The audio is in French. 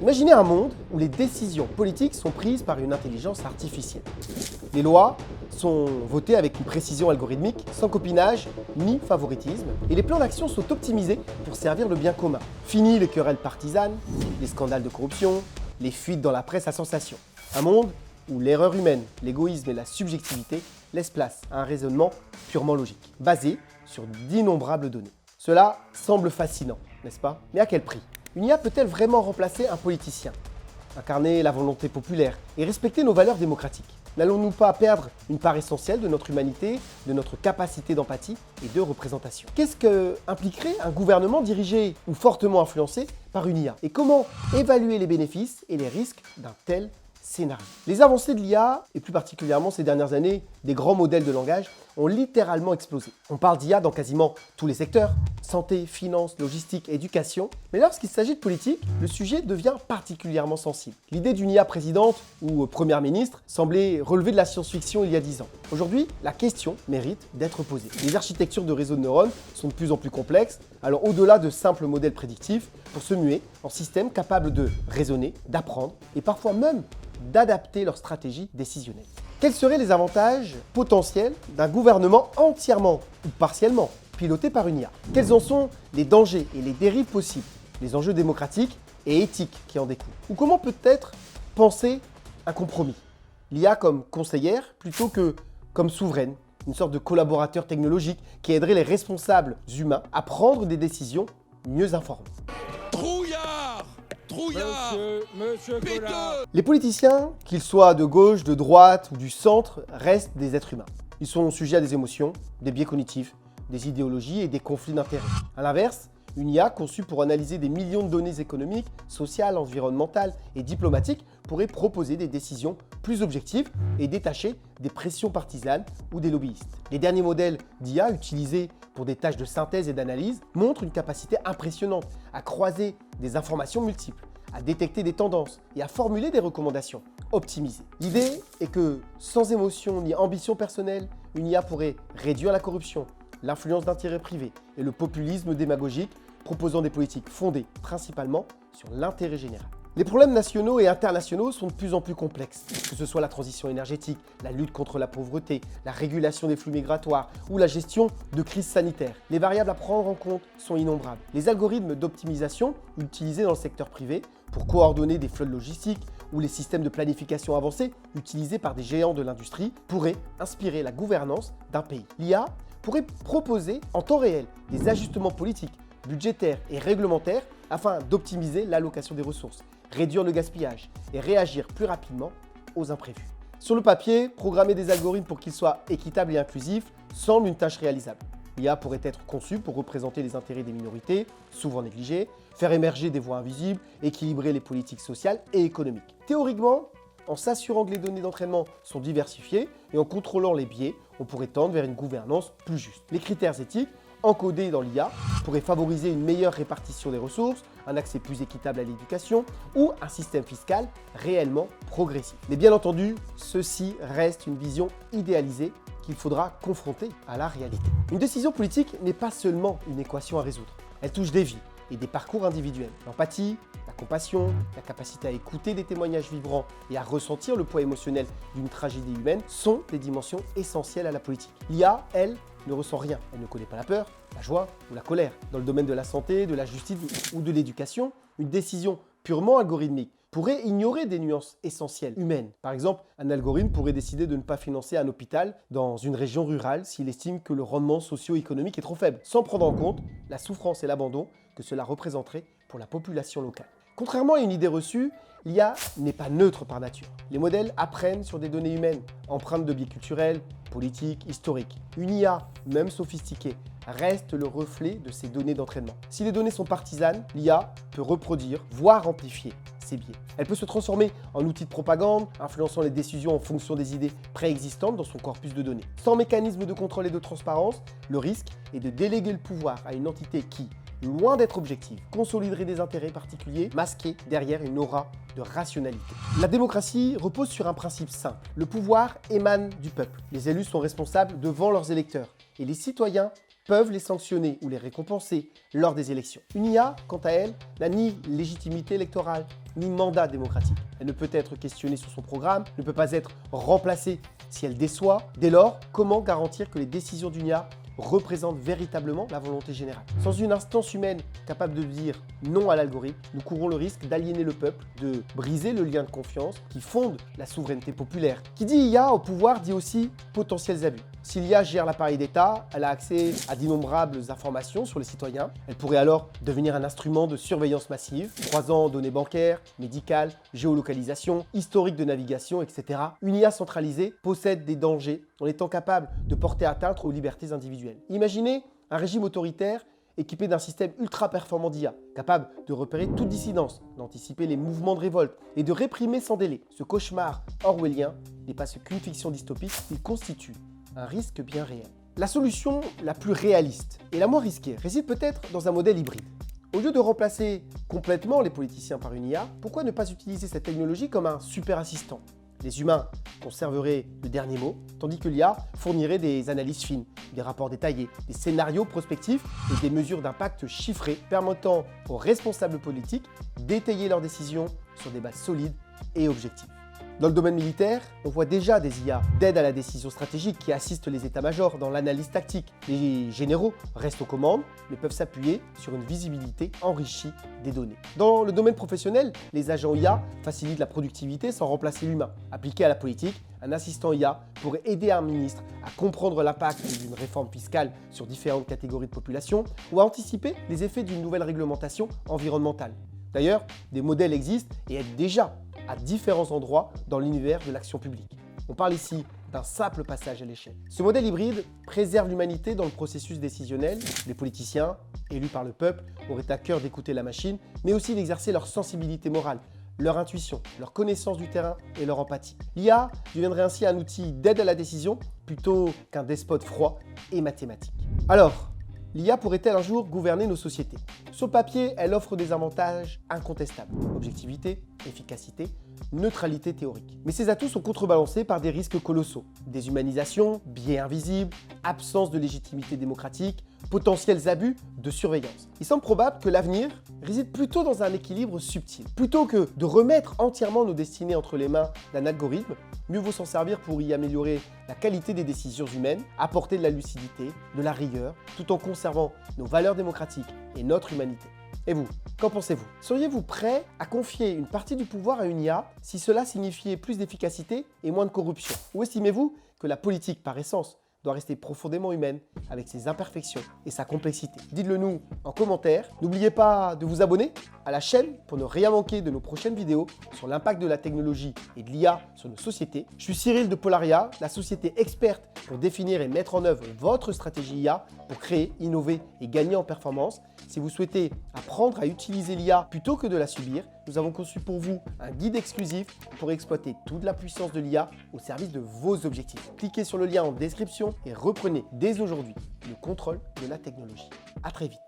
Imaginez un monde où les décisions politiques sont prises par une intelligence artificielle. Les lois sont votées avec une précision algorithmique, sans copinage ni favoritisme, et les plans d'action sont optimisés pour servir le bien commun. Fini les querelles partisanes, les scandales de corruption, les fuites dans la presse à sensation. Un monde où l'erreur humaine, l'égoïsme et la subjectivité laissent place à un raisonnement purement logique, basé sur d'innombrables données. Cela semble fascinant, n'est-ce pas? Mais à quel prix? Une IA peut-elle vraiment remplacer un politicien? Incarner la volonté populaire et respecter nos valeurs démocratiques? N'allons-nous pas perdre une part essentielle de notre humanité, de notre capacité d'empathie et de représentation? Qu'est-ce que impliquerait un gouvernement dirigé ou fortement influencé par une IA? Et comment évaluer les bénéfices et les risques d'un tel scénario? Les avancées de l'IA, et plus particulièrement ces dernières années, des grands modèles de langage, ont littéralement explosé. On parle d'IA dans quasiment tous les secteurs, santé, finance, logistique, éducation. Mais lorsqu'il s'agit de politique, le sujet devient particulièrement sensible. L'idée d'une IA présidente ou première ministre semblait relever de la science-fiction il y a 10 ans. Aujourd'hui, la question mérite d'être posée. Les architectures de réseaux de neurones sont de plus en plus complexes, alors au-delà de simples modèles prédictifs, pour se muer en systèmes capables de raisonner, d'apprendre et parfois même d'adapter leur stratégie décisionnelle. Quels seraient les avantages potentiels d'un gouvernement entièrement ou partiellement piloté par une IA? Quels en sont les dangers et les dérives possibles, les enjeux démocratiques et éthiques qui en découlent? Ou comment peut-être penser un compromis? L'IA comme conseillère plutôt que comme souveraine, une sorte de collaborateur technologique qui aiderait les responsables humains à prendre des décisions mieux informées. Trouillard! Trouillard! Monsieur Collard. Les politiciens, qu'ils soient de gauche, de droite ou du centre, restent des êtres humains. Ils sont sujets à des émotions, des biais cognitifs, des idéologies et des conflits d'intérêts. A l'inverse, une IA conçue pour analyser des millions de données économiques, sociales, environnementales et diplomatiques pourrait proposer des décisions plus objectives et détachées des pressions partisanes ou des lobbyistes. Les derniers modèles d'IA utilisés pour des tâches de synthèse et d'analyse montrent une capacité impressionnante à croiser des informations multiples, à détecter des tendances et à formuler des recommandations optimisées. L'idée est que sans émotion ni ambition personnelle, une IA pourrait réduire la corruption, l'influence d'intérêts privés et le populisme démagogique, proposant des politiques fondées principalement sur l'intérêt général. Les problèmes nationaux et internationaux sont de plus en plus complexes, que ce soit la transition énergétique, la lutte contre la pauvreté, la régulation des flux migratoires ou la gestion de crises sanitaires. Les variables à prendre en compte sont innombrables. Les algorithmes d'optimisation utilisés dans le secteur privé pour coordonner des flux logistiques ou les systèmes de planification avancés utilisés par des géants de l'industrie pourraient inspirer la gouvernance d'un pays. L'IA pourrait proposer en temps réel des ajustements politiques, budgétaires et réglementaires afin d'optimiser l'allocation des ressources, réduire le gaspillage et réagir plus rapidement aux imprévus. Sur le papier, programmer des algorithmes pour qu'ils soient équitables et inclusifs semble une tâche réalisable. L'IA pourrait être conçue pour représenter les intérêts des minorités, souvent négligées, faire émerger des voix invisibles, équilibrer les politiques sociales et économiques. Théoriquement, en s'assurant que les données d'entraînement sont diversifiées et en contrôlant les biais, on pourrait tendre vers une gouvernance plus juste. Les critères éthiques encodés dans l'IA pourraient favoriser une meilleure répartition des ressources, un accès plus équitable à l'éducation ou un système fiscal réellement progressif. Mais bien entendu, ceci reste une vision idéalisée qu'il faudra confronter à la réalité. Une décision politique n'est pas seulement une équation à résoudre. Elle touche des vies et des parcours individuels. L'empathie, la compassion, la capacité à écouter des témoignages vibrants et à ressentir le poids émotionnel d'une tragédie humaine sont des dimensions essentielles à la politique. L'IA, elle, ne ressent rien. Elle ne connaît pas la peur, la joie ou la colère. Dans le domaine de la santé, de la justice ou de l'éducation, une décision purement algorithmique pourrait ignorer des nuances essentielles humaines. Par exemple, un algorithme pourrait décider de ne pas financer un hôpital dans une région rurale s'il estime que le rendement socio-économique est trop faible, sans prendre en compte la souffrance et l'abandon que cela représenterait pour la population locale. Contrairement à une idée reçue, l'IA n'est pas neutre par nature. Les modèles apprennent sur des données humaines, empreintes de biais culturels, politiques, historiques. Une IA, même sophistiquée, reste le reflet de ces données d'entraînement. Si les données sont partisanes, l'IA peut reproduire, voire amplifier ces biais. Elle peut se transformer en outil de propagande, influençant les décisions en fonction des idées préexistantes dans son corpus de données. Sans mécanisme de contrôle et de transparence, le risque est de déléguer le pouvoir à une entité qui, loin d'être objective, consoliderait des intérêts particuliers masqués derrière une aura de rationalité. La démocratie repose sur un principe simple. Le pouvoir émane du peuple. Les élus sont responsables devant leurs électeurs et les citoyens peuvent les sanctionner ou les récompenser lors des élections. Une IA, quant à elle, n'a ni légitimité électorale, ni mandat démocratique. Elle ne peut être questionnée sur son programme, ne peut pas être remplacée si elle déçoit. Dès lors, comment garantir que les décisions d'une IA représentent véritablement la volonté générale? Sans une instance humaine capable de dire non à l'algorithme, nous courons le risque d'aliéner le peuple, de briser le lien de confiance qui fonde la souveraineté populaire. Qui dit IA au pouvoir dit aussi potentiels abus. Si l'IA gère l'appareil d'État, elle a accès à d'innombrables informations sur les citoyens. Elle pourrait alors devenir un instrument de surveillance massive, croisant données bancaires, médicales, géolocalisation, historique de navigation, etc. Une IA centralisée possède des dangers en étant capable de porter atteinte aux libertés individuelles. Imaginez un régime autoritaire équipé d'un système ultra performant d'IA, capable de repérer toute dissidence, d'anticiper les mouvements de révolte et de réprimer sans délai. Ce cauchemar orwellien n'est pas qu'une fiction dystopique, il constitue un risque bien réel. La solution la plus réaliste et la moins risquée réside peut-être dans un modèle hybride. Au lieu de remplacer complètement les politiciens par une IA, pourquoi ne pas utiliser cette technologie comme un super assistant? Les humains conserveraient le dernier mot, tandis que l'IA fournirait des analyses fines, des rapports détaillés, des scénarios prospectifs et des mesures d'impact chiffrées permettant aux responsables politiques d'étayer leurs décisions sur des bases solides et objectives. Dans le domaine militaire, on voit déjà des IA d'aide à la décision stratégique qui assistent les états-majors dans l'analyse tactique. Les généraux restent aux commandes, mais peuvent s'appuyer sur une visibilité enrichie des données. Dans le domaine professionnel, les agents IA facilitent la productivité sans remplacer l'humain. Appliqué à la politique, un assistant IA pourrait aider un ministre à comprendre l'impact d'une réforme fiscale sur différentes catégories de population ou à anticiper les effets d'une nouvelle réglementation environnementale. D'ailleurs, des modèles existent et aident déjà à différents endroits dans l'univers de l'action publique. On parle ici d'un simple passage à l'échelle. Ce modèle hybride préserve l'humanité dans le processus décisionnel. Les politiciens, élus par le peuple, auraient à cœur d'écouter la machine, mais aussi d'exercer leur sensibilité morale, leur intuition, leur connaissance du terrain et leur empathie. L'IA deviendrait ainsi un outil d'aide à la décision plutôt qu'un despote froid et mathématique. Alors, l'IA pourrait-elle un jour gouverner nos sociétés? Sur le papier, elle offre des avantages incontestables. Objectivité, efficacité, neutralité théorique. Mais ces atouts sont contrebalancés par des risques colossaux. Déshumanisation, biais invisibles, absence de légitimité démocratique, potentiels abus de surveillance. Il semble probable que l'avenir réside plutôt dans un équilibre subtil. Plutôt que de remettre entièrement nos destinées entre les mains d'un algorithme, mieux vaut s'en servir pour y améliorer la qualité des décisions humaines, apporter de la lucidité, de la rigueur, tout en conservant nos valeurs démocratiques et notre humanité. Et vous, qu'en pensez-vous? Seriez-vous prêt à confier une partie du pouvoir à une IA si cela signifiait plus d'efficacité et moins de corruption? Ou estimez-vous que la politique, par essence, doit rester profondément humaine avec ses imperfections et sa complexité? Dites-le nous en commentaire. N'oubliez pas de vous abonner à la chaîne pour ne rien manquer de nos prochaines vidéos sur l'impact de la technologie et de l'IA sur nos sociétés. Je suis Cyril de Polaria, la société experte pour définir et mettre en œuvre votre stratégie IA pour créer, innover et gagner en performance. Si vous souhaitez apprendre à utiliser l'IA plutôt que de la subir, nous avons conçu pour vous un guide exclusif pour exploiter toute la puissance de l'IA au service de vos objectifs. Cliquez sur le lien en description et reprenez dès aujourd'hui le contrôle de la technologie. À très vite.